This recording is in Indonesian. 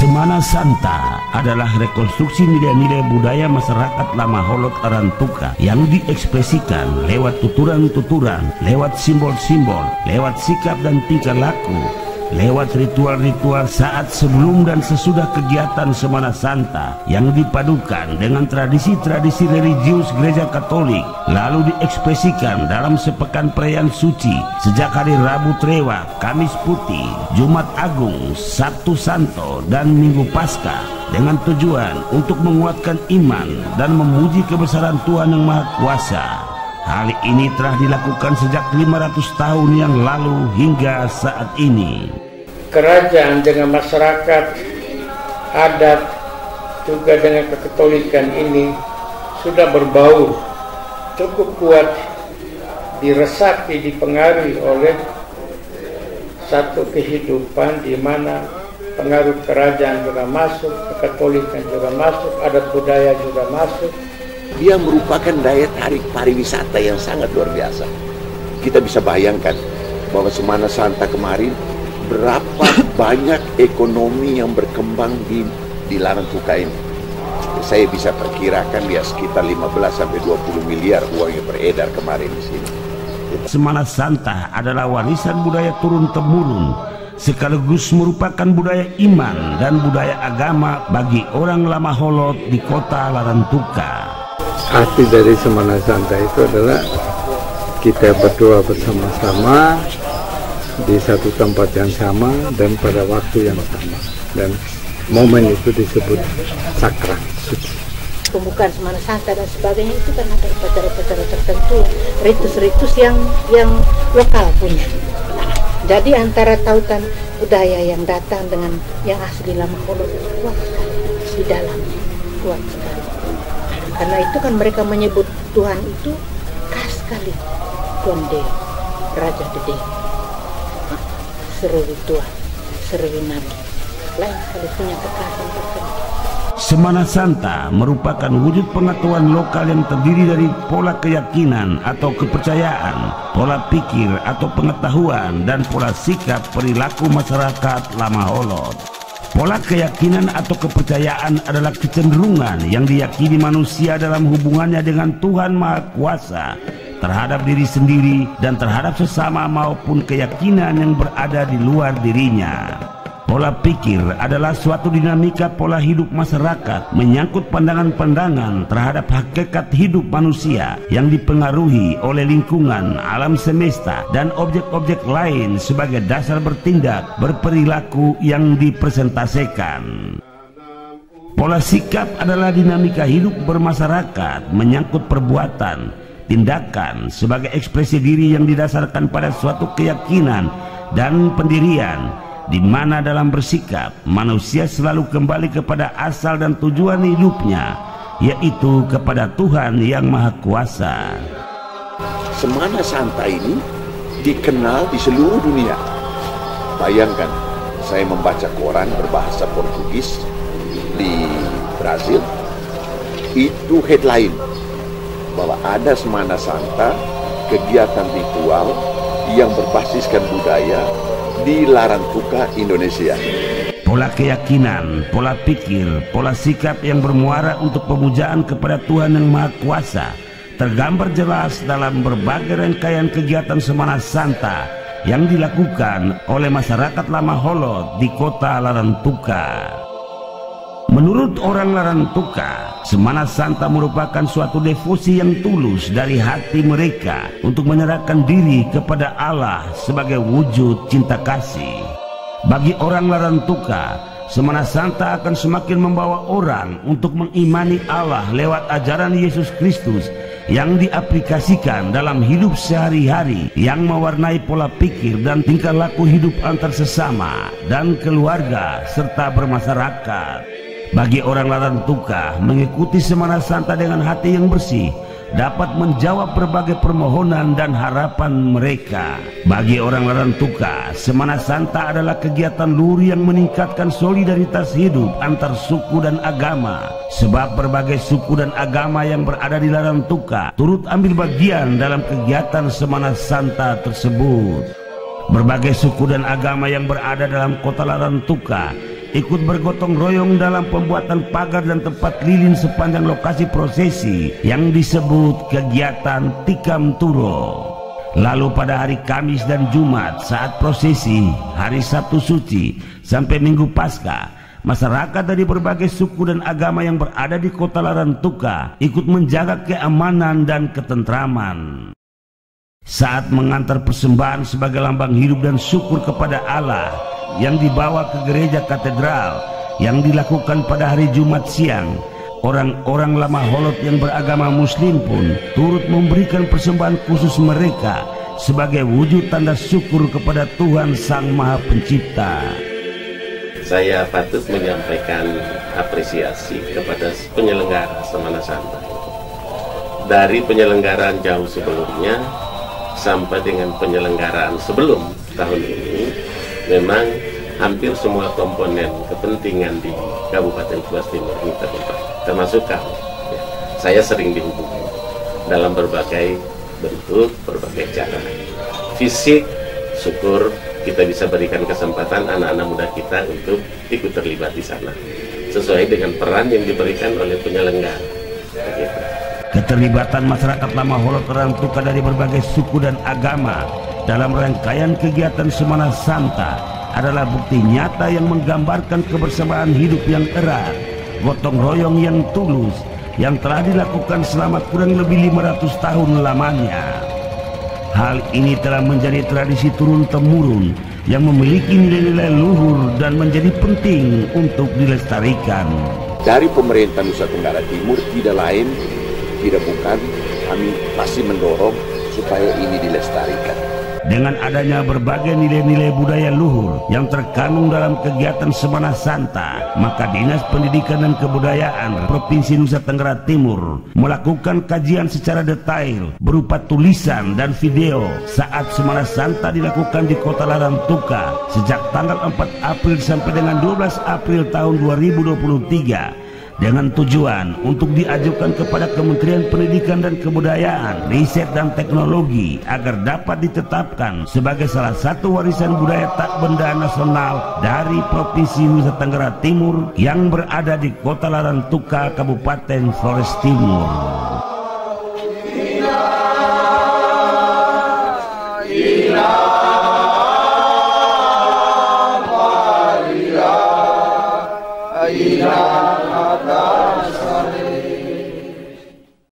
Semana Santa adalah rekonstruksi nilai-nilai budaya masyarakat Lama Holod Larantuka yang diekspresikan lewat tuturan-tuturan, lewat simbol-simbol, lewat sikap dan tingkah laku, lewat ritual-ritual saat sebelum dan sesudah kegiatan Semana Santa yang dipadukan dengan tradisi-tradisi religius Gereja Katolik, lalu diekspresikan dalam sepekan perayaan suci sejak hari Rabu Trewa, Kamis Putih, Jumat Agung, Sabtu Santo, dan Minggu Paskah dengan tujuan untuk menguatkan iman dan memuji kebesaran Tuhan Yang Maha Kuasa. Hal ini telah dilakukan sejak 500 tahun yang lalu hingga saat ini. Kerajaan dengan masyarakat, adat, juga dengan kekatolikan ini sudah berbaur cukup kuat, diresapi, dipengaruhi oleh satu kehidupan di mana pengaruh kerajaan juga masuk, kekatolikan juga masuk, adat budaya juga masuk. Dia merupakan daya tarik pariwisata yang sangat luar biasa. Kita bisa bayangkan bahwa Semana Santa kemarin berapa banyak ekonomi yang berkembang di Larantuka ini. Saya bisa perkirakan dia sekitar 15-20 miliar uang yang beredar kemarin di sini. Semana Santa adalah warisan budaya turun-temurun, sekaligus merupakan budaya iman dan budaya agama bagi orang Lama Holod di kota Larantuka. Arti dari Semana Santa itu adalah kita berdoa bersama-sama di satu tempat yang sama dan pada waktu yang sama, dan momen itu disebut sakral suci. Pembukaan Semana Santa dan sebagainya itu kan ada upacara-upacara tertentu, ritus-ritus yang lokal punya. Jadi antara tautan budaya yang datang dengan yang asli Lama Holod kuat sekali di dalamnya, kuat sekali. Karena itu kan mereka menyebut Tuhan itu khas sekali, Tuhan Dewa, Raja Dede, Seruwi Tuhan, Seruwi Nabi, lain sekali punya kekhasan tertentu. Semana Santa merupakan wujud pengetahuan lokal yang terdiri dari pola keyakinan atau kepercayaan, pola pikir atau pengetahuan, dan pola sikap perilaku masyarakat Lama Holod. Pola keyakinan atau kepercayaan adalah kecenderungan yang diyakini manusia dalam hubungannya dengan Tuhan Maha Kuasa, terhadap diri sendiri dan terhadap sesama maupun keyakinan yang berada di luar dirinya. Pola pikir adalah suatu dinamika pola hidup masyarakat menyangkut pandangan-pandangan terhadap hakikat hidup manusia yang dipengaruhi oleh lingkungan, alam semesta, dan objek-objek lain sebagai dasar bertindak, berperilaku yang dipresentasikan. Pola sikap adalah dinamika hidup bermasyarakat menyangkut perbuatan, tindakan sebagai ekspresi diri yang didasarkan pada suatu keyakinan dan pendirian, di mana dalam bersikap manusia selalu kembali kepada asal dan tujuan hidupnya, yaitu kepada Tuhan Yang Maha Kuasa. Semana Santa ini dikenal di seluruh dunia. Bayangkan, saya membaca koran berbahasa Portugis di Brasil, itu headline bahwa ada Semana Santa, kegiatan ritual yang berbasiskan budaya di Larantuka, Indonesia. Pola keyakinan, pola pikir, pola sikap yang bermuara untuk pemujaan kepada Tuhan Yang Maha Kuasa tergambar jelas dalam berbagai rangkaian kegiatan Semana Santa yang dilakukan oleh masyarakat Lama Holod di kota Larantuka. Menurut orang Larantuka, Semana Santa merupakan suatu devosi yang tulus dari hati mereka untuk menyerahkan diri kepada Allah sebagai wujud cinta kasih. Bagi orang Larantuka, Semana Santa akan semakin membawa orang untuk mengimani Allah lewat ajaran Yesus Kristus yang diaplikasikan dalam hidup sehari-hari, yang mewarnai pola pikir dan tingkah laku hidup antar sesama dan keluarga serta bermasyarakat. Bagi orang Larantuka, mengikuti Semana Santa dengan hati yang bersih dapat menjawab berbagai permohonan dan harapan mereka. Bagi orang Larantuka, Semana Santa adalah kegiatan luhur yang meningkatkan solidaritas hidup antar suku dan agama, sebab berbagai suku dan agama yang berada di Larantuka turut ambil bagian dalam kegiatan Semana Santa tersebut. Berbagai suku dan agama yang berada dalam kota Larantuka ikut bergotong royong dalam pembuatan pagar dan tempat lilin sepanjang lokasi prosesi yang disebut kegiatan Tikam Turo. Lalu pada hari Kamis dan Jumat saat prosesi hari Sabtu Suci sampai Minggu Paskah, masyarakat dari berbagai suku dan agama yang berada di kota Larantuka ikut menjaga keamanan dan ketentraman. Saat mengantar persembahan sebagai lambang hidup dan syukur kepada Allah yang dibawa ke gereja katedral yang dilakukan pada hari Jumat siang, orang-orang Lama Holot yang beragama Muslim pun turut memberikan persembahan khusus mereka sebagai wujud tanda syukur kepada Tuhan Sang Maha Pencipta. Saya patut menyampaikan apresiasi kepada penyelenggara Semana Santa. Dari penyelenggaraan jauh sebelumnya sampai dengan penyelenggaraan sebelum tahun ini, memang hampir semua komponen kepentingan di Kabupaten Tuas Timur ini termasuk kami. Saya sering dihubungi dalam berbagai bentuk, berbagai cara. Fisik, syukur kita bisa berikan kesempatan anak-anak muda kita untuk ikut terlibat di sana, sesuai dengan peran yang diberikan oleh penyelenggara. Begitu. Keterlibatan masyarakat Lama Holot Larantuka dari berbagai suku dan agama dalam rangkaian kegiatan Semana Santa adalah bukti nyata yang menggambarkan kebersamaan hidup yang erat, gotong royong yang tulus, yang telah dilakukan selama kurang lebih 500 tahun lamanya. Hal ini telah menjadi tradisi turun-temurun yang memiliki nilai-nilai luhur dan menjadi penting untuk dilestarikan. Dari pemerintah Nusa Tenggara Timur tidak lain, tidak bukan, kami pasti mendorong supaya ini dilestarikan. Dengan adanya berbagai nilai-nilai budaya luhur yang terkandung dalam kegiatan Semana Santa, maka Dinas Pendidikan dan Kebudayaan Provinsi Nusa Tenggara Timur melakukan kajian secara detail berupa tulisan dan video saat Semana Santa dilakukan di kota Larantuka sejak tanggal 4 April sampai dengan 12 April tahun 2023. Dengan tujuan untuk diajukan kepada Kementerian Pendidikan dan Kebudayaan, Riset dan Teknologi agar dapat ditetapkan sebagai salah satu warisan budaya tak benda nasional dari Provinsi Nusa Tenggara Timur yang berada di kota Larantuka, Kabupaten Flores Timur. Ila